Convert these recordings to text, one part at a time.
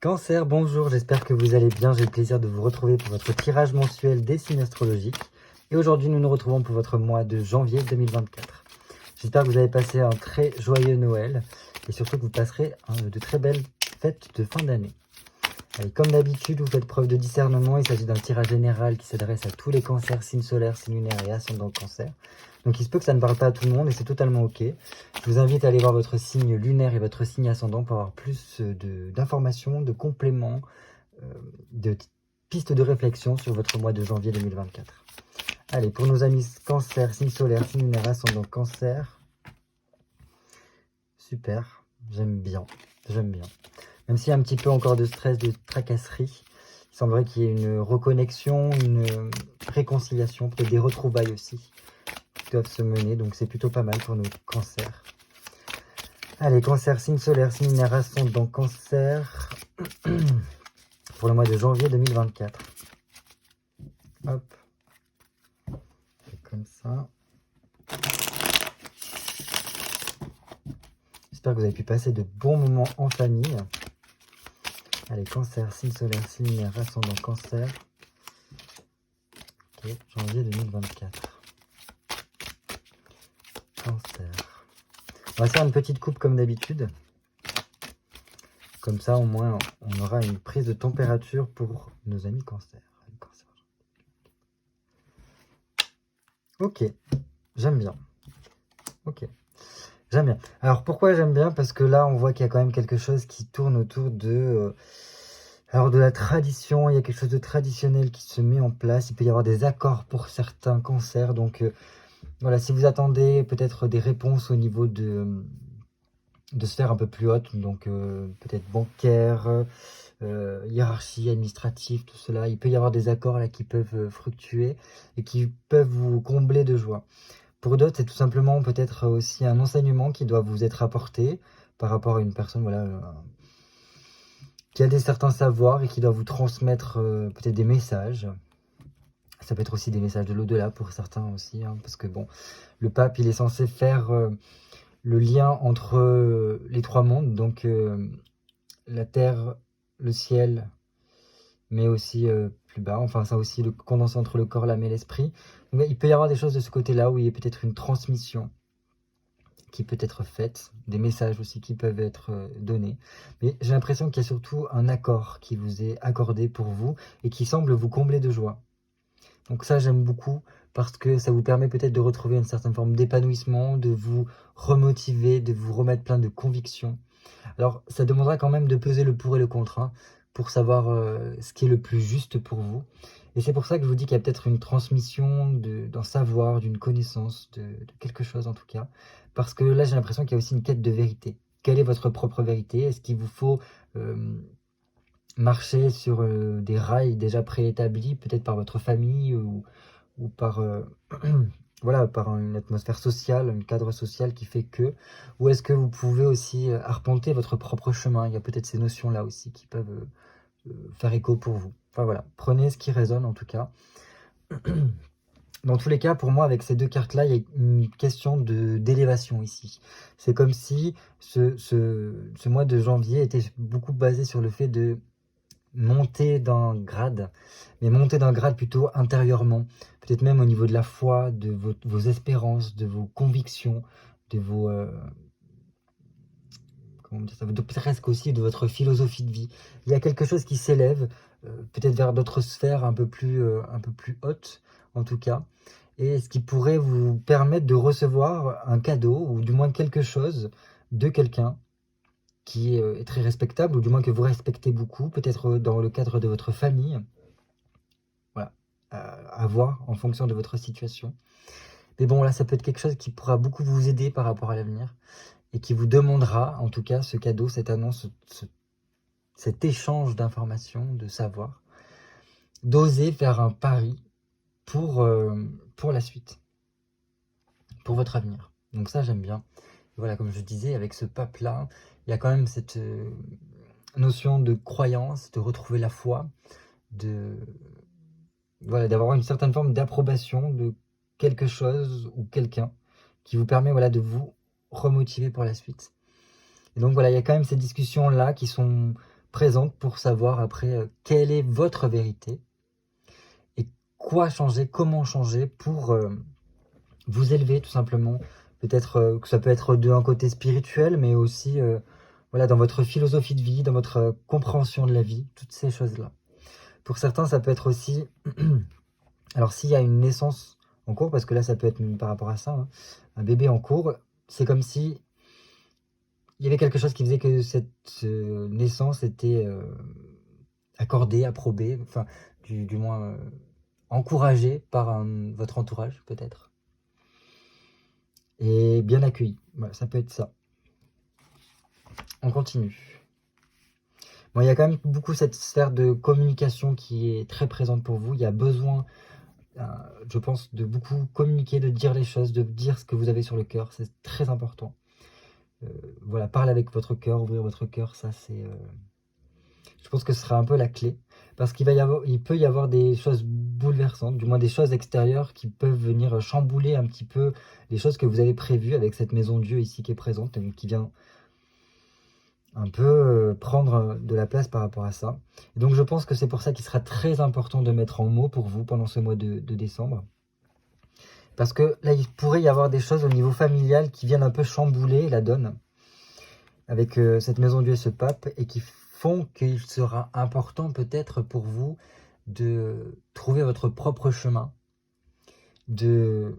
Cancer, bonjour, j'espère que vous allez bien. J'ai le plaisir de vous retrouver pour votre tirage mensuel des signes astrologiques. Et aujourd'hui, nous nous retrouvons pour votre mois de janvier 2024. J'espère que vous avez passé un très joyeux Noël et surtout que vous passerez de très belles fêtes de fin d'année. Comme d'habitude, vous faites preuve de discernement. Il s'agit d'un tirage général qui s'adresse à tous les cancers, signes solaires, signes lunaires et ascendant cancer. Donc il se peut que ça ne parle pas à tout le monde et c'est totalement ok. Je vous invite à aller voir votre signe lunaire et votre signe ascendant pour avoir plus d'informations, de compléments, de pistes de réflexion sur votre mois de janvier 2024. Allez, pour nos amis cancer, signe solaire, signe lunaire, ascendant cancer. Super, j'aime bien. Même s'il y a un petit peu encore de stress, de tracasserie, il semblerait qu'il y ait une reconnexion, une réconciliation, peut-être des retrouvailles aussi qui doivent se mener. Donc c'est plutôt pas mal pour nos cancers. Allez, cancer, signe solaire, signe lunaire, ascendant cancer pour le mois de janvier 2024. Hop. Comme ça. J'espère que vous avez pu passer de bons moments en famille. Allez, cancer, signe solaire, signe lunaire, ascendant cancer. Ok, janvier 2024. Cancer. On va faire une petite coupe comme d'habitude. Comme ça, au moins, on aura une prise de température pour nos amis cancer. Ok, j'aime bien. Ok, j'aime bien. Alors, pourquoi j'aime bien? Parce que là, on voit qu'il y a quand même quelque chose qui tourne autour de... alors, de la tradition, il y a quelque chose de traditionnel qui se met en place. Il peut y avoir des accords pour certains cancers. Donc, voilà, si vous attendez peut-être des réponses au niveau de sphères un peu plus hautes, donc peut-être bancaire, hiérarchie administrative, tout cela, il peut y avoir des accords là qui peuvent fructuer et qui peuvent vous combler de joie. Pour d'autres, c'est tout simplement peut-être aussi un enseignement qui doit vous être apporté par rapport à une personne voilà, qui a certains savoirs et qui doit vous transmettre peut-être des messages. Ça peut être aussi des messages de l'au-delà pour certains aussi, hein, parce que bon, le pape, il est censé faire le lien entre les trois mondes, donc la terre, le ciel, mais aussi plus bas, enfin ça aussi le condensé entre le corps, l'âme et l'esprit. Donc il peut y avoir des choses de ce côté-là où il y a peut-être une transmission qui peut être faite, des messages aussi qui peuvent être donnés. Mais j'ai l'impression qu'il y a surtout un accord qui vous est accordé pour vous et qui semble vous combler de joie. Donc ça, j'aime beaucoup parce que ça vous permet peut-être de retrouver une certaine forme d'épanouissement, de vous remotiver, de vous remettre plein de convictions. Alors, ça demandera quand même de peser le pour et le contre, hein, pour savoir ce qui est le plus juste pour vous. Et c'est pour ça que je vous dis qu'il y a peut-être une transmission d'un savoir, d'une connaissance, de quelque chose en tout cas. Parce que là, j'ai l'impression qu'il y a aussi une quête de vérité. Quelle est votre propre vérité? Est-ce qu'il vous faut marcher sur des rails déjà préétablis, peut-être par votre famille ou par, voilà, par une atmosphère sociale, un cadre social qui fait que, ou est-ce que vous pouvez aussi arpenter votre propre chemin? Il y a peut-être ces notions-là aussi qui peuvent faire écho pour vous. Enfin voilà, prenez ce qui résonne en tout cas. Dans tous les cas, pour moi, avec ces deux cartes-là, il y a une question d'élévation ici. C'est comme si ce mois de janvier était beaucoup basé sur le fait de monter d'un grade, mais monter d'un grade plutôt intérieurement, peut-être même au niveau de la foi, de vos espérances, de vos convictions, de vos... comment dire ça, presque aussi de votre philosophie de vie. Il y a quelque chose qui s'élève, peut-être vers d'autres sphères un peu plus hautes, en tout cas, et ce qui pourrait vous permettre de recevoir un cadeau, ou du moins quelque chose de quelqu'un, qui est très respectable, ou du moins que vous respectez beaucoup, peut-être dans le cadre de votre famille. Voilà, à voir en fonction de votre situation. Mais bon, là, ça peut être quelque chose qui pourra beaucoup vous aider par rapport à l'avenir, et qui vous demandera, en tout cas, ce cadeau, cette annonce, cet échange d'informations, de savoir, d'oser faire un pari pour la suite, pour votre avenir. Donc ça, j'aime bien. Voilà, comme je disais, avec ce pape-là, il y a quand même cette notion de croyance, de retrouver la foi, voilà, d'avoir une certaine forme d'approbation de quelque chose ou quelqu'un qui vous permet voilà, de vous remotiver pour la suite. Et donc voilà, il y a quand même ces discussions-là qui sont présente pour savoir après quelle est votre vérité et quoi changer, comment changer pour vous élever tout simplement. Peut-être que ça peut être d'un côté spirituel, mais aussi voilà, dans votre philosophie de vie, dans votre compréhension de la vie, toutes ces choses-là. Pour certains, ça peut être aussi... Alors s'il y a une naissance en cours, parce que là ça peut être par rapport à ça, hein, un bébé en cours, c'est comme si il y avait quelque chose qui faisait que cette naissance était accordée, approbée, enfin du moins encouragée par votre entourage peut-être. Et bien accueilli, voilà, ça peut être ça. On continue. Bon, il y a quand même beaucoup cette sphère de communication qui est très présente pour vous. Il y a besoin, je pense, de beaucoup communiquer, de dire les choses, de dire ce que vous avez sur le cœur. C'est très important. Voilà, parler avec votre cœur, ouvrir votre cœur, ça c'est... je pense que ce sera un peu la clé. Parce qu'il peut y avoir des choses bouleversantes, du moins des choses extérieures qui peuvent venir chambouler un petit peu les choses que vous avez prévues avec cette maison de Dieu ici qui est présente, qui vient un peu prendre de la place par rapport à ça. Et donc je pense que c'est pour ça qu'il sera très important de mettre en mots pour vous pendant ce mois de décembre. Parce que là, il pourrait y avoir des choses au niveau familial qui viennent un peu chambouler la donne avec cette maison de Dieu et ce pape, et qui font qu'il sera important peut-être pour vous de trouver votre propre chemin, de...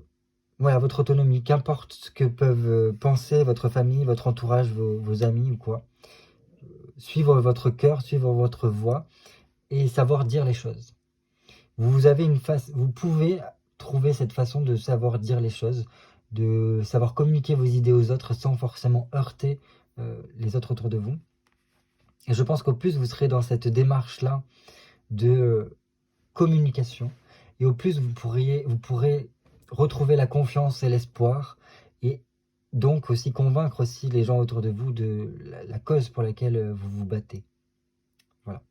Voilà, votre autonomie, qu'importe ce que peuvent penser votre famille, votre entourage, vos amis ou quoi. Suivre votre cœur, suivre votre voie et savoir dire les choses. Vous pouvez trouver cette façon de savoir dire les choses, de savoir communiquer vos idées aux autres sans forcément heurter les autres autour de vous. Et je pense qu'au plus vous serez dans cette démarche-là de communication, et au plus vous pourrez retrouver la confiance et l'espoir, et donc aussi convaincre aussi les gens autour de vous de la cause pour laquelle vous vous battez. Voilà.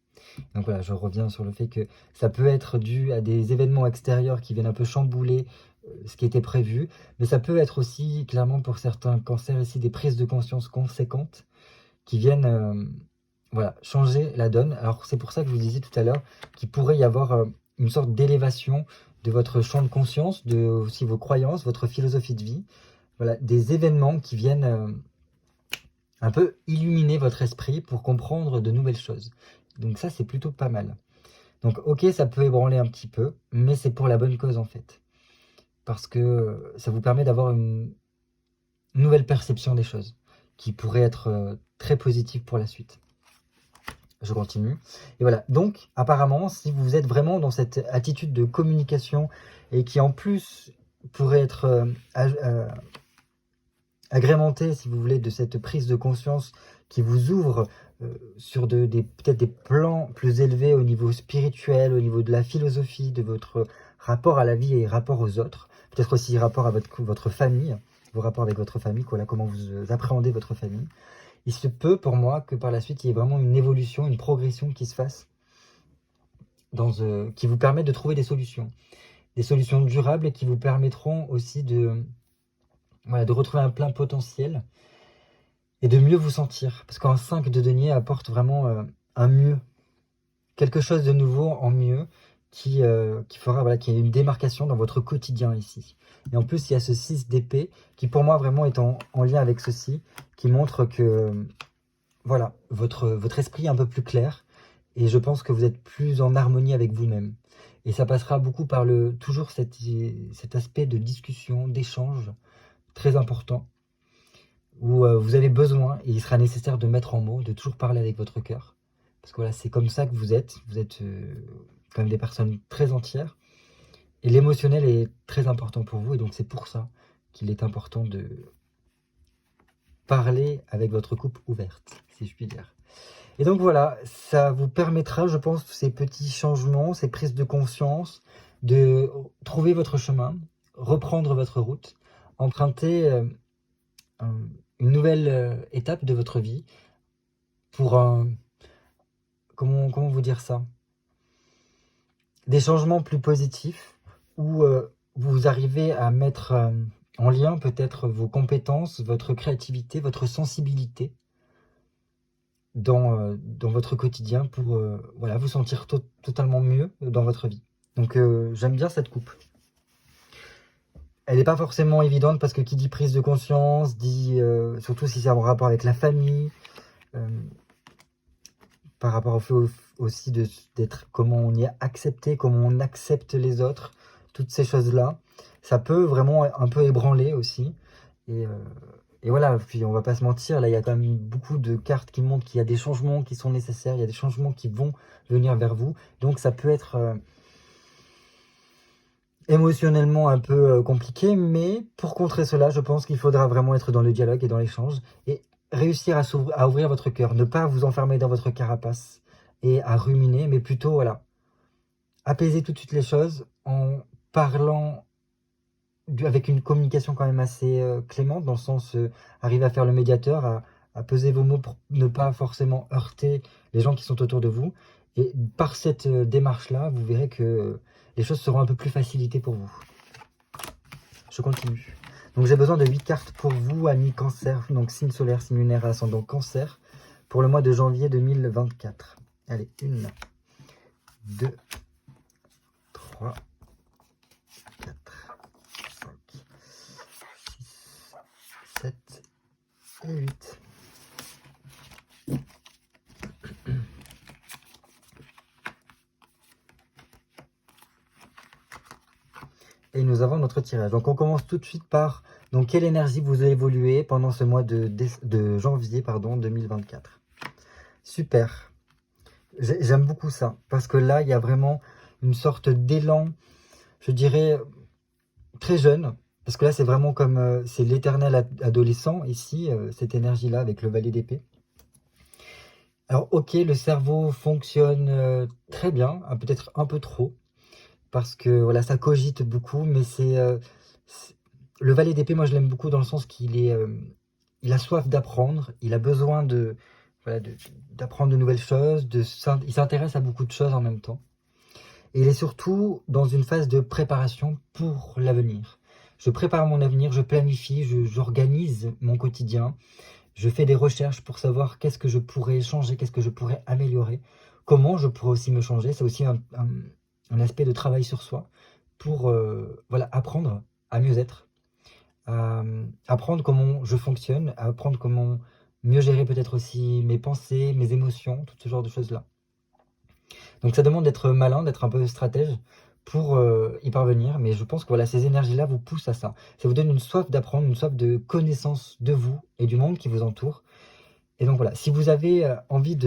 Donc voilà, je reviens sur le fait que ça peut être dû à des événements extérieurs qui viennent un peu chambouler ce qui était prévu, mais ça peut être aussi, clairement pour certains cancers ici, des prises de conscience conséquentes qui viennent voilà, changer la donne. Alors c'est pour ça que je vous disais tout à l'heure qu'il pourrait y avoir une sorte d'élévation de votre champ de conscience, de aussi vos croyances, votre philosophie de vie. Voilà, des événements qui viennent un peu illuminer votre esprit pour comprendre de nouvelles choses. Donc ça, c'est plutôt pas mal. Donc ok, ça peut ébranler un petit peu, mais c'est pour la bonne cause en fait. Parce que ça vous permet d'avoir une nouvelle perception des choses, qui pourrait être très positive pour la suite. Je continue. Et voilà, donc apparemment, si vous êtes vraiment dans cette attitude de communication, et qui en plus pourrait être agrémenté, si vous voulez, de cette prise de conscience qui vous ouvre sur peut-être des plans plus élevés au niveau spirituel, au niveau de la philosophie, de votre rapport à la vie et rapport aux autres, peut-être aussi rapport à votre famille, vos rapports avec votre famille, voilà, comment vous appréhendez votre famille. Il se peut pour moi que par la suite, il y ait vraiment une évolution, une progression qui se fasse, qui vous permet de trouver des solutions durables et qui vous permettront aussi de retrouver un plein potentiel et de mieux vous sentir. Parce qu'un 5 de denier apporte vraiment un mieux, quelque chose de nouveau en mieux, qui fera voilà, qu'il y ait une démarcation dans votre quotidien ici. Et en plus, il y a ce 6 d'épée qui pour moi vraiment est en lien avec ceci, qui montre que voilà, votre esprit est un peu plus clair, et je pense que vous êtes plus en harmonie avec vous-même. Et ça passera beaucoup par toujours cet aspect de discussion, d'échange, très important, où vous avez besoin, et il sera nécessaire de mettre en mots, de toujours parler avec votre cœur. Parce que voilà, c'est comme ça que vous êtes quand même des personnes très entières, et l'émotionnel est très important pour vous, et donc c'est pour ça qu'il est important de parler avec votre coupe ouverte, si je puis dire. Et donc voilà, ça vous permettra, je pense, ces petits changements, ces prises de conscience, de trouver votre chemin, reprendre votre route, emprunter une nouvelle étape de votre vie pour comment vous dire ça, des changements plus positifs où vous arrivez à mettre en lien peut-être vos compétences, votre créativité, votre sensibilité dans votre quotidien pour voilà, vous sentir totalement mieux dans votre vie. Donc j'aime bien cette coupe. Elle n'est pas forcément évidente parce que qui dit prise de conscience, dit surtout si c'est en rapport avec la famille, par rapport au fait aussi d'être comment on y est accepté, comment on accepte les autres, toutes ces choses-là, ça peut vraiment un peu ébranler aussi. Et voilà, puis on va pas se mentir, là il y a quand même beaucoup de cartes qui montrent qu'il y a des changements qui sont nécessaires, il y a des changements qui vont venir vers vous. Donc ça peut être émotionnellement un peu compliqué, mais pour contrer cela, je pense qu'il faudra vraiment être dans le dialogue et dans l'échange et réussir à ouvrir votre cœur, ne pas vous enfermer dans votre carapace et à ruminer, mais plutôt voilà, apaiser tout de suite les choses en parlant avec une communication quand même assez clémente, dans le sens arriver à faire le médiateur, à peser vos mots pour ne pas forcément heurter les gens qui sont autour de vous. Et par cette démarche-là, vous verrez que les choses seront un peu plus facilitées pour vous. Je continue. Donc j'ai besoin de 8 cartes pour vous, amis Cancer, donc signe solaire, signe lunaire, ascendant Cancer, pour le mois de janvier 2024. Allez, 1, 2, 3, 4, 5, 6, 7 et 8. Et nous avons notre tirage. Donc on commence tout de suite par donc quelle énergie vous a évolué pendant ce mois de janvier 2024. Super. J'aime beaucoup ça. Parce que là, il y a vraiment une sorte d'élan, je dirais, très jeune. Parce que là, c'est vraiment comme c'est l'éternel adolescent ici, cette énergie-là avec le valet d'épée. Alors ok, le cerveau fonctionne très bien, peut-être un peu trop. Parce que voilà, ça cogite beaucoup, mais le valet d'épée, moi je l'aime beaucoup dans le sens il a soif d'apprendre, il a besoin voilà, d'apprendre de nouvelles choses, il s'intéresse à beaucoup de choses en même temps. Et il est surtout dans une phase de préparation pour l'avenir. Je prépare mon avenir, je planifie, j'organise mon quotidien, je fais des recherches pour savoir qu'est-ce que je pourrais changer, qu'est-ce que je pourrais améliorer, comment je pourrais aussi me changer. C'est aussi un aspect de travail sur soi pour voilà, apprendre à mieux être, à apprendre comment je fonctionne, à apprendre comment mieux gérer peut-être aussi mes pensées, mes émotions, tout ce genre de choses-là. Donc ça demande d'être malin, d'être un peu stratège pour y parvenir, mais je pense que voilà, ces énergies-là vous poussent à ça. Ça vous donne une soif d'apprendre, une soif de connaissance de vous et du monde qui vous entoure. Et donc voilà, si vous avez envie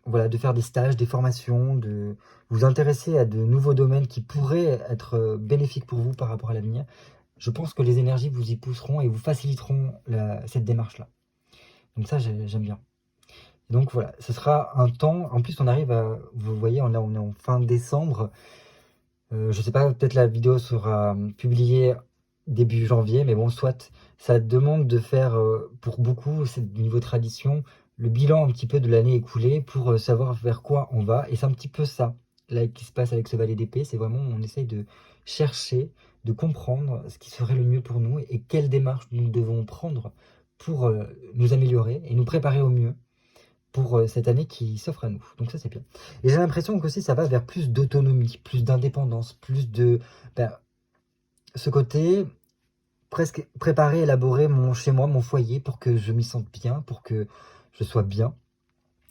voilà, de faire des stages, des formations, de vous intéresser à de nouveaux domaines qui pourraient être bénéfiques pour vous par rapport à l'avenir, je pense que les énergies vous y pousseront et vous faciliteront cette démarche-là. Donc ça, j'aime bien. Et donc voilà, ce sera un temps, en plus on arrive à, vous voyez, on est en fin décembre, je sais pas, peut-être la vidéo sera publiée début janvier, mais bon, soit, ça demande de faire, pour beaucoup, c'est niveau tradition, le bilan un petit peu de l'année écoulée pour savoir vers quoi on va. Et c'est un petit peu ça, là, qui se passe avec ce valet d'épée. C'est vraiment, on essaye de chercher, de comprendre ce qui serait le mieux pour nous et quelle démarche nous devons prendre pour nous améliorer et nous préparer au mieux pour cette année qui s'offre à nous. Donc ça, c'est bien. Et j'ai l'impression qu'aussi, ça va vers plus d'autonomie, plus d'indépendance, plus de... ce côté presque préparer, élaborer chez moi, mon foyer, pour que je m'y sente bien, pour que je sois bien.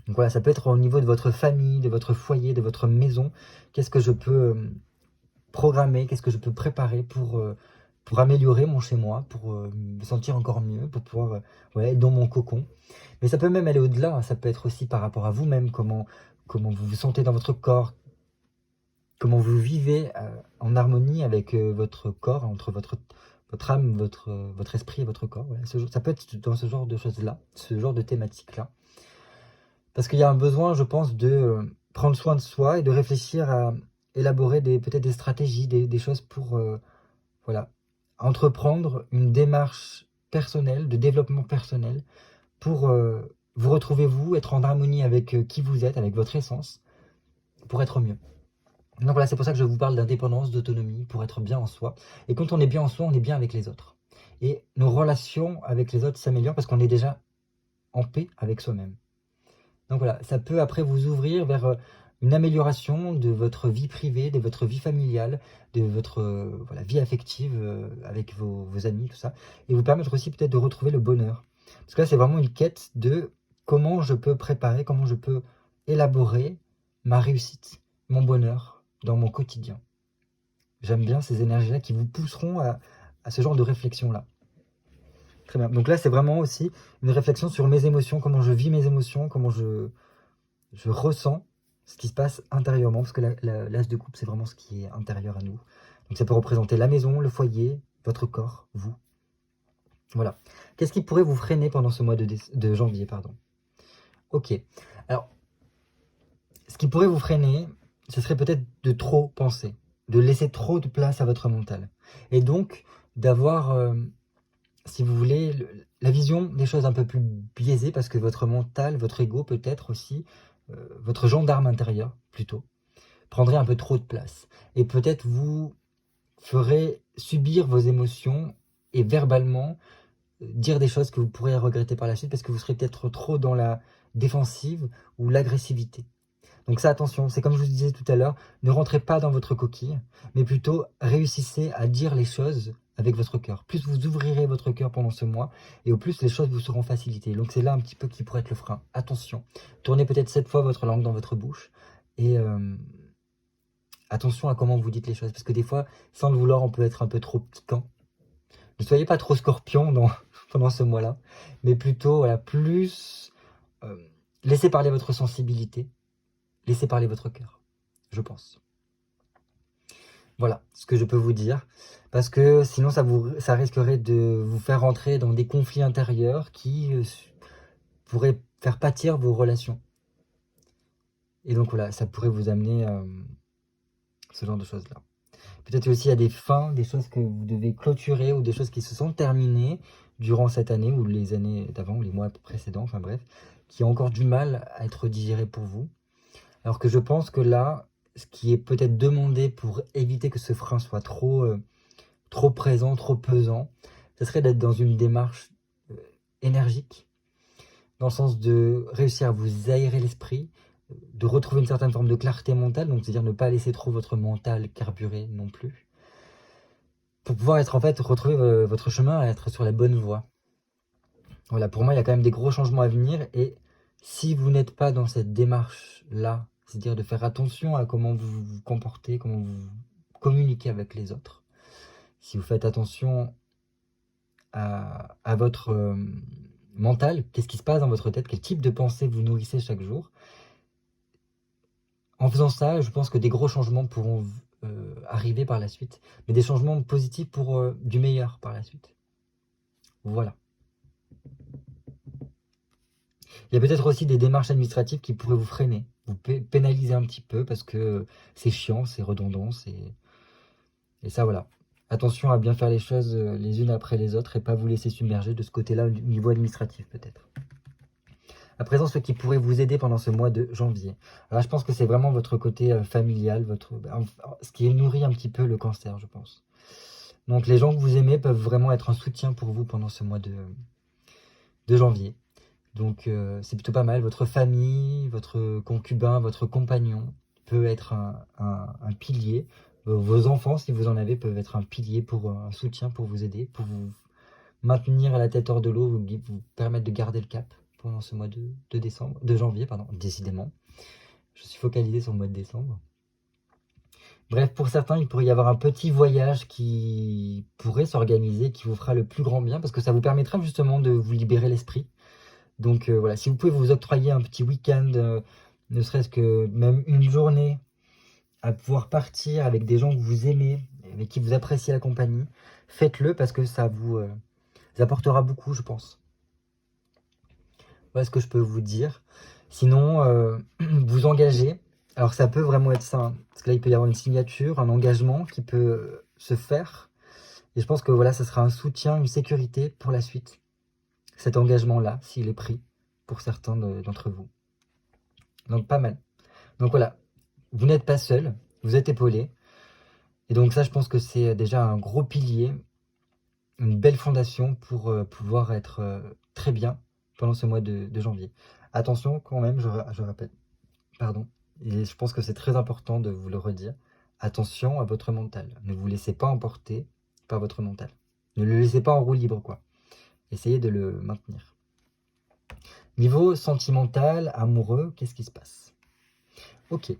Donc voilà, ça peut être au niveau de votre famille, de votre foyer, de votre maison. Qu'est-ce que je peux programmer, qu'est-ce que je peux préparer pour améliorer mon chez-moi, pour me sentir encore mieux, pour pouvoir ouais, être dans mon cocon. Mais ça peut même aller au-delà, hein. Ça peut être aussi par rapport à vous-même, comment vous vous sentez dans votre corps, comment vous vivez en harmonie avec votre corps, entre votre âme, votre esprit et votre corps. Voilà. Ça peut être dans ce genre de choses-là, ce genre de thématique-là. Parce qu'il y a un besoin, je pense, de prendre soin de soi et de réfléchir à élaborer peut-être des stratégies, des choses pour voilà, entreprendre une démarche personnelle, de développement personnel, pour vous retrouver vous, être en harmonie avec qui vous êtes, avec votre essence, pour être mieux. Donc voilà, c'est pour ça que je vous parle d'indépendance, d'autonomie, pour être bien en soi. Et quand on est bien en soi, on est bien avec les autres. Et nos relations avec les autres s'améliorent parce qu'on est déjà en paix avec soi-même. Donc voilà, ça peut après vous ouvrir vers une amélioration de votre vie privée, de votre vie familiale, de votre voilà, vie affective avec vos amis, tout ça. Et vous permettre aussi peut-être de retrouver le bonheur. Parce que là, c'est vraiment une quête de comment je peux préparer, comment je peux élaborer ma réussite, mon bonheur dans mon quotidien. J'aime bien ces énergies-là qui vous pousseront à ce genre de réflexion-là. Très bien. Donc là, c'est vraiment aussi une réflexion sur mes émotions, comment je vis mes émotions, comment je ressens ce qui se passe intérieurement, parce que l'as de coupe, c'est vraiment ce qui est intérieur à nous. Donc ça peut représenter la maison, le foyer, votre corps, vous. Voilà. Qu'est-ce qui pourrait vous freiner pendant ce mois de janvier, pardon? Ok. Alors, ce qui pourrait vous freiner, ce serait peut-être de trop penser, de laisser trop de place à votre mental. Et donc, d'avoir, si vous voulez, la vision des choses un peu plus biaisée, parce que votre mental, votre ego peut-être aussi, votre gendarme intérieur plutôt, prendrait un peu trop de place. Et peut-être vous ferez subir vos émotions et verbalement dire des choses que vous pourrez regretter par la suite parce que vous serez peut-être trop dans la défensive ou l'agressivité. Donc ça, attention, c'est comme je vous disais tout à l'heure, ne rentrez pas dans votre coquille, mais plutôt réussissez à dire les choses avec votre cœur. Plus vous ouvrirez votre cœur pendant ce mois, et au plus les choses vous seront facilitées. Donc c'est là un petit peu qui pourrait être le frein. Attention, tournez peut-être 7 fois votre langue dans votre bouche, et attention à comment vous dites les choses, parce que des fois, sans le vouloir, on peut être un peu trop piquant. Ne soyez pas trop scorpion pendant ce mois-là, mais plutôt voilà, plus laissez parler votre sensibilité, laissez parler votre cœur, je pense. Voilà ce que je peux vous dire, parce que sinon ça risquerait de vous faire rentrer dans des conflits intérieurs qui pourraient faire pâtir vos relations. Et donc voilà, ça pourrait vous amener ce genre de choses-là. Peut-être aussi il y a des fins, des choses que vous devez clôturer ou des choses qui se sont terminées durant cette année ou les années d'avant ou les mois précédents, enfin bref, qui ont encore du mal à être digérées pour vous. Alors que je pense que là, ce qui est peut-être demandé pour éviter que ce frein soit trop présent, trop pesant, ce serait d'être dans une démarche énergique, dans le sens de réussir à vous aérer l'esprit, de retrouver une certaine forme de clarté mentale, donc c'est-à-dire ne pas laisser trop votre mental carburer non plus, pour pouvoir être en fait, retrouver votre chemin, à être sur la bonne voie. Voilà, pour moi, il y a quand même des gros changements à venir, et si vous n'êtes pas dans cette démarche-là, c'est-à-dire de faire attention à comment vous vous comportez, comment vous communiquez avec les autres, si vous faites attention à votre mental, qu'est-ce qui se passe dans votre tête, quel type de pensée vous nourrissez chaque jour, en faisant ça, je pense que des gros changements pourront arriver par la suite, mais des changements positifs pour du meilleur par la suite. Voilà. Il y a peut-être aussi des démarches administratives qui pourraient vous freiner, vous pénaliser un petit peu parce que c'est chiant, c'est redondant, et ça voilà. Attention à bien faire les choses les unes après les autres et pas vous laisser submerger de ce côté-là au niveau administratif peut-être. À présent, ce qui pourrait vous aider pendant ce mois de janvier. Alors là, je pense que c'est vraiment votre côté familial, ce qui nourrit un petit peu le cancer, je pense. Donc les gens que vous aimez peuvent vraiment être un soutien pour vous pendant ce mois de janvier. Donc c'est plutôt pas mal. Votre famille, votre concubin, votre compagnon peut être un pilier. Vos enfants, si vous en avez, peuvent être un pilier pour un soutien pour vous aider, pour vous maintenir la tête hors de l'eau, vous permettre de garder le cap pendant ce mois de janvier, pardon, décidément. Je suis focalisé sur le mois de décembre. Bref, pour certains, il pourrait y avoir un petit voyage qui pourrait s'organiser, qui vous fera le plus grand bien, parce que ça vous permettra justement de vous libérer l'esprit. Donc voilà, si vous pouvez vous octroyer un petit week-end, ne serait-ce que même une journée, à pouvoir partir avec des gens que vous aimez, avec qui vous appréciez la compagnie, faites-le parce que ça vous apportera beaucoup, je pense. Voilà ce que je peux vous dire. Sinon, vous engagez. Alors ça peut vraiment être ça, hein, parce que là il peut y avoir une signature, un engagement qui peut se faire. Et je pense que voilà, ça sera un soutien, une sécurité pour la suite. Cet engagement-là, s'il est pris pour certains d'entre vous. Donc pas mal. Donc voilà, vous n'êtes pas seul, vous êtes épaulé. Et donc ça, je pense que c'est déjà un gros pilier, une belle fondation pour pouvoir être très bien pendant ce mois de janvier. Attention quand même, je rappelle, pardon, et je pense que c'est très important de vous le redire, attention à votre mental. Ne vous laissez pas emporter par votre mental. Ne le laissez pas en roue libre, quoi. Essayez de le maintenir. Niveau sentimental, amoureux, qu'est-ce qui se passe? Ok.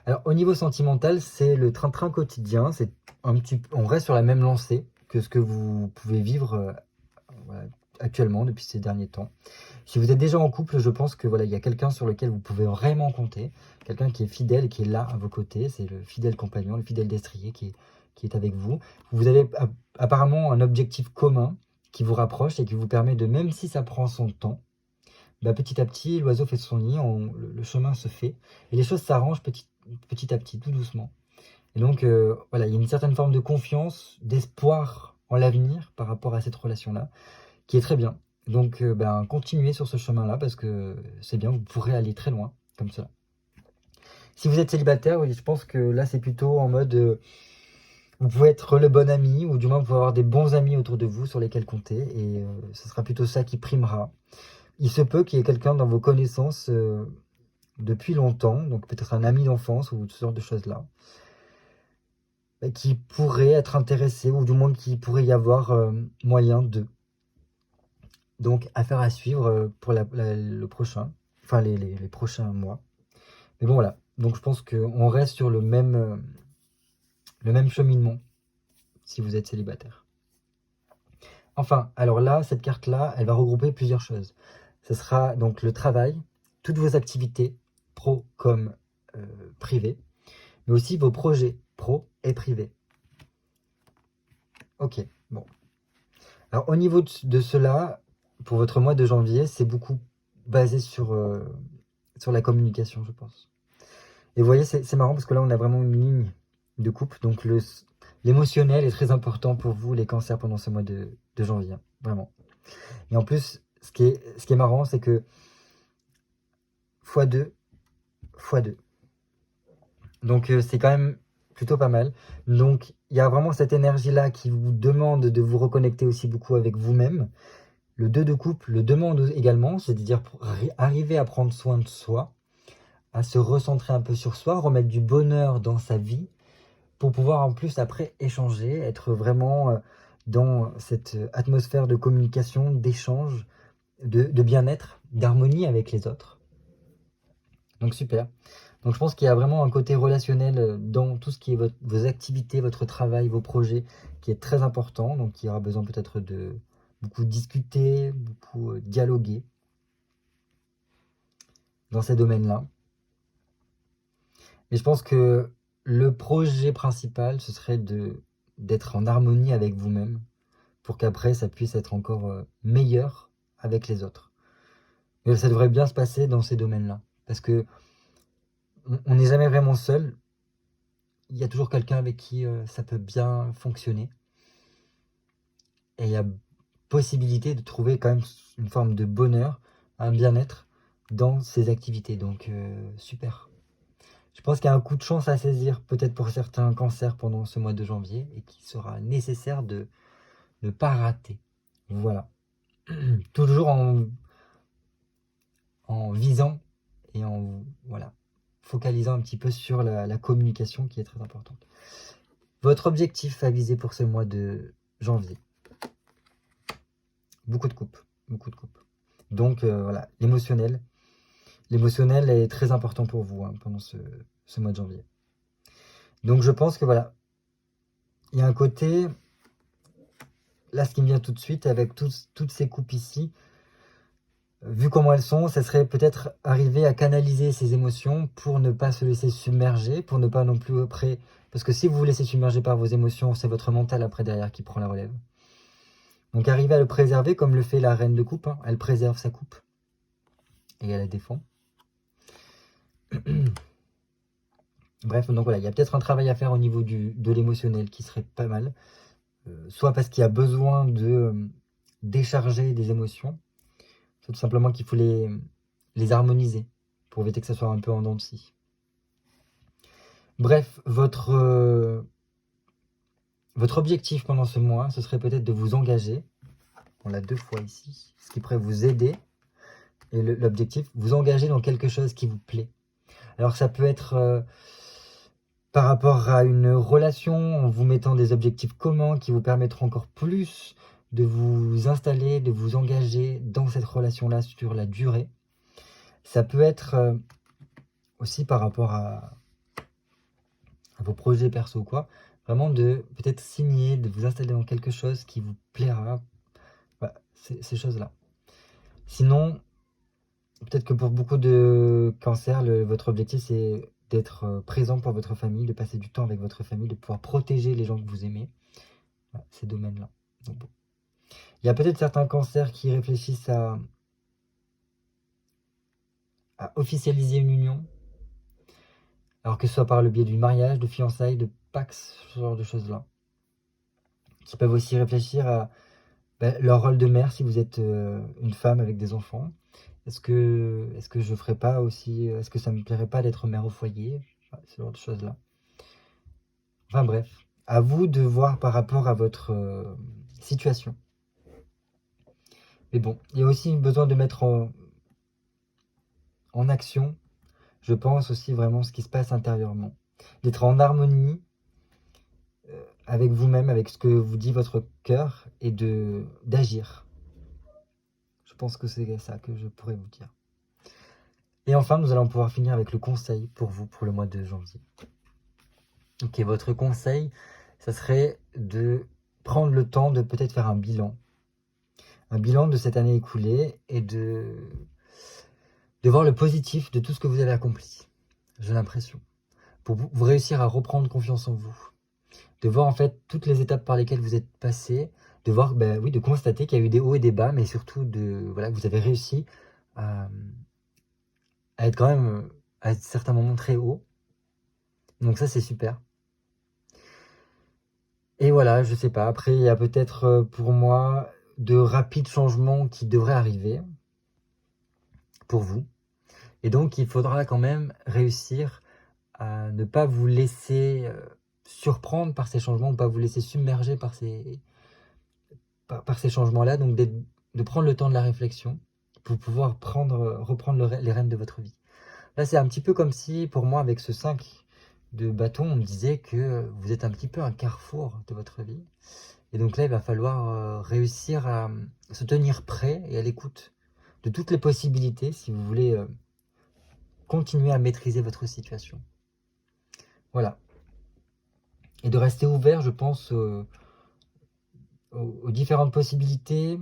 Alors, au niveau sentimental, c'est le train-train quotidien. C'est on reste sur la même lancée que ce que vous pouvez vivre voilà, actuellement depuis ces derniers temps. Si vous êtes déjà en couple, je pense que voilà, il y a quelqu'un sur lequel vous pouvez vraiment compter, quelqu'un qui est fidèle et qui est là à vos côtés. C'est le fidèle compagnon, le fidèle destrier qui est avec vous. Vous avez apparemment un objectif commun qui vous rapproche et qui vous permet de, même si ça prend son temps, bah, petit à petit, l'oiseau fait son nid, le chemin se fait, et les choses s'arrangent petit à petit, tout doucement. Et donc, voilà, il y a une certaine forme de confiance, d'espoir en l'avenir par rapport à cette relation-là, qui est très bien. Donc, ben, continuez sur ce chemin-là, parce que c'est bien, vous pourrez aller très loin, comme ça. Si vous êtes célibataire, oui, je pense que là, c'est plutôt en mode, vous pouvez être le bon ami, ou du moins, vous pouvez avoir des bons amis autour de vous sur lesquels compter, et ce sera plutôt ça qui primera. Il se peut qu'il y ait quelqu'un dans vos connaissances depuis longtemps, donc peut-être un ami d'enfance ou ce genre de choses-là, qui pourrait être intéressé, ou du moins qui pourrait y avoir moyen de. Donc, affaire à suivre pour le prochain, enfin les prochains mois. Mais bon, voilà. Donc, je pense qu'on reste sur le même cheminement si vous êtes célibataire. Enfin, alors là, cette carte-là, elle va regrouper plusieurs choses. Ce sera donc le travail, toutes vos activités, pro comme privées, mais aussi vos projets pro et privés. Ok, bon. Alors au niveau de cela, pour votre mois de janvier, c'est beaucoup basé sur la communication, je pense. Et vous voyez, c'est marrant parce que là, on a vraiment une ligne de coupe. Donc l'émotionnel est très important pour vous, les cancers, pendant ce mois de janvier. Hein, vraiment. Et en plus, ce qui est marrant, c'est que x2, x2. Donc c'est quand même plutôt pas mal. Donc il y a vraiment cette énergie-là qui vous demande de vous reconnecter aussi beaucoup avec vous-même. Le 2 de coupe le demande également, c'est-à-dire pour arriver à prendre soin de soi, à se recentrer un peu sur soi, remettre du bonheur dans sa vie, pour pouvoir en plus après échanger, être vraiment dans cette atmosphère de communication, d'échange, de bien-être, d'harmonie avec les autres. Donc super. Donc je pense qu'il y a vraiment un côté relationnel dans tout ce qui est vos activités, votre travail, vos projets, qui est très important. Donc il y aura besoin peut-être de beaucoup discuter, beaucoup dialoguer dans ces domaines-là. Mais je pense que le projet principal, ce serait d'être en harmonie avec vous-même, pour qu'après ça puisse être encore meilleur avec les autres. Et ça devrait bien se passer dans ces domaines-là. Parce que on n'est jamais vraiment seul. Il y a toujours quelqu'un avec qui ça peut bien fonctionner. Et il y a possibilité de trouver quand même une forme de bonheur, un bien-être dans ces activités. Donc super. Je pense qu'il y a un coup de chance à saisir, peut-être pour certains cancers pendant ce mois de janvier, et qu'il sera nécessaire de ne pas rater. Voilà. Toujours en visant et en voilà, focalisant un petit peu sur la communication qui est très importante. Votre objectif à viser pour ce mois de janvier. Beaucoup de coupes. Beaucoup de coupes. Donc voilà, l'émotionnel. L'émotionnel est très important pour vous pendant ce mois de janvier. Donc je pense que voilà, il y a un côté, là ce qui me vient tout de suite avec toutes ces coupes ici, vu comment elles sont, ça serait peut-être arriver à canaliser ces émotions pour ne pas se laisser submerger, pour ne pas non plus après, parce que si vous vous laissez submerger par vos émotions, c'est votre mental après derrière qui prend la relève. Donc arriver à le préserver comme le fait la reine de coupe, hein. Elle préserve sa coupe et elle la défend. Bref, donc voilà, il y a peut-être un travail à faire au niveau de l'émotionnel qui serait pas mal. Soit parce qu'il y a besoin de décharger des émotions, soit tout simplement qu'il faut les harmoniser pour éviter que ça soit un peu en dents de scie. Bref, votre objectif pendant ce mois, ce serait peut-être de vous engager. On l'a 2 fois ici, ce qui pourrait vous aider et l'objectif, vous engager dans quelque chose qui vous plaît. Alors ça peut être par rapport à une relation, en vous mettant des objectifs communs qui vous permettront encore plus de vous installer, de vous engager dans cette relation-là sur la durée. Ça peut être aussi par rapport à vos projets perso ou quoi, vraiment de peut-être signer, de vous installer dans quelque chose qui vous plaira, voilà, ces choses-là. Sinon, peut-être que pour beaucoup de cancers, votre objectif c'est d'être présent pour votre famille, de passer du temps avec votre famille, de pouvoir protéger les gens que vous aimez, voilà, ces domaines-là. Donc, bon. Il y a peut-être certains cancers qui réfléchissent à officialiser une union, alors que ce soit par le biais du mariage, de fiançailles, de Pax, ce genre de choses-là. Qui peuvent aussi réfléchir à leur rôle de mère si vous êtes une femme avec des enfants. Est-ce que je ferais pas aussi, est-ce que ça me plairait pas d'être mère au foyer, ce genre de choses-là. Enfin bref, à vous de voir par rapport à votre situation. Mais bon, il y a aussi besoin de mettre en action, je pense aussi vraiment ce qui se passe intérieurement. D'être en harmonie avec vous-même, avec ce que vous dit votre cœur et d'agir. Je pense que c'est ça que je pourrais vous dire. Et enfin, nous allons pouvoir finir avec le conseil pour vous pour le mois de janvier. Ok, votre conseil, ça serait de prendre le temps de peut-être faire un bilan de cette année écoulée et de voir le positif de tout ce que vous avez accompli. J'ai l'impression. Pour vous réussir à reprendre confiance en vous. De voir en fait toutes les étapes par lesquelles vous êtes passé, de voir, oui, de constater qu'il y a eu des hauts et des bas, mais surtout que vous avez réussi à être quand même à certains moments très haut. Donc ça, c'est super. Et voilà, je sais pas. Après, il y a peut-être pour moi de rapides changements qui devraient arriver pour vous. Et donc, il faudra quand même réussir à ne pas vous laisser surprendre par ces changements, ou pas vous laisser submerger par ces changements-là. Donc, de prendre le temps de la réflexion pour pouvoir reprendre les rênes de votre vie. Là, c'est un petit peu comme si, pour moi, avec ce 5 de bâton, on me disait que vous êtes un petit peu un carrefour de votre vie. Et donc là, il va falloir réussir à se tenir prêt et à l'écoute de toutes les possibilités si vous voulez continuer à maîtriser votre situation. Voilà. Et de rester ouvert, je pense, aux différentes possibilités,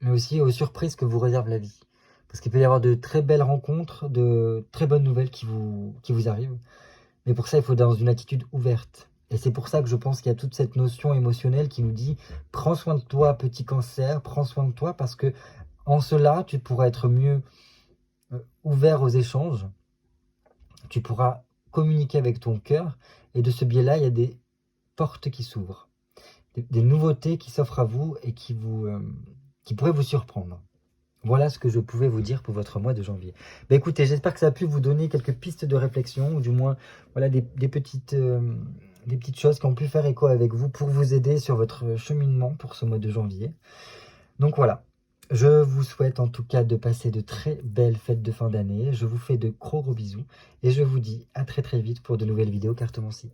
mais aussi aux surprises que vous réserve la vie. Parce qu'il peut y avoir de très belles rencontres, de très bonnes nouvelles qui vous arrivent. Mais pour ça, il faut être dans une attitude ouverte. Et c'est pour ça que je pense qu'il y a toute cette notion émotionnelle qui nous dit « Prends soin de toi, petit cancer, prends soin de toi, parce que en cela, tu pourras être mieux ouvert aux échanges, tu pourras communiquer avec ton cœur, et de ce biais-là, il y a des portes qui s'ouvrent, des nouveautés qui s'offrent à vous et qui pourraient vous surprendre. » Voilà ce que je pouvais vous dire pour votre mois de janvier. Écoutez, j'espère que ça a pu vous donner quelques pistes de réflexion, ou du moins voilà, des petites choses qui ont pu faire écho avec vous pour vous aider sur votre cheminement pour ce mois de janvier. Donc voilà, je vous souhaite en tout cas de passer de très belles fêtes de fin d'année. Je vous fais de gros bisous et je vous dis à très vite pour de nouvelles vidéos cartomancie.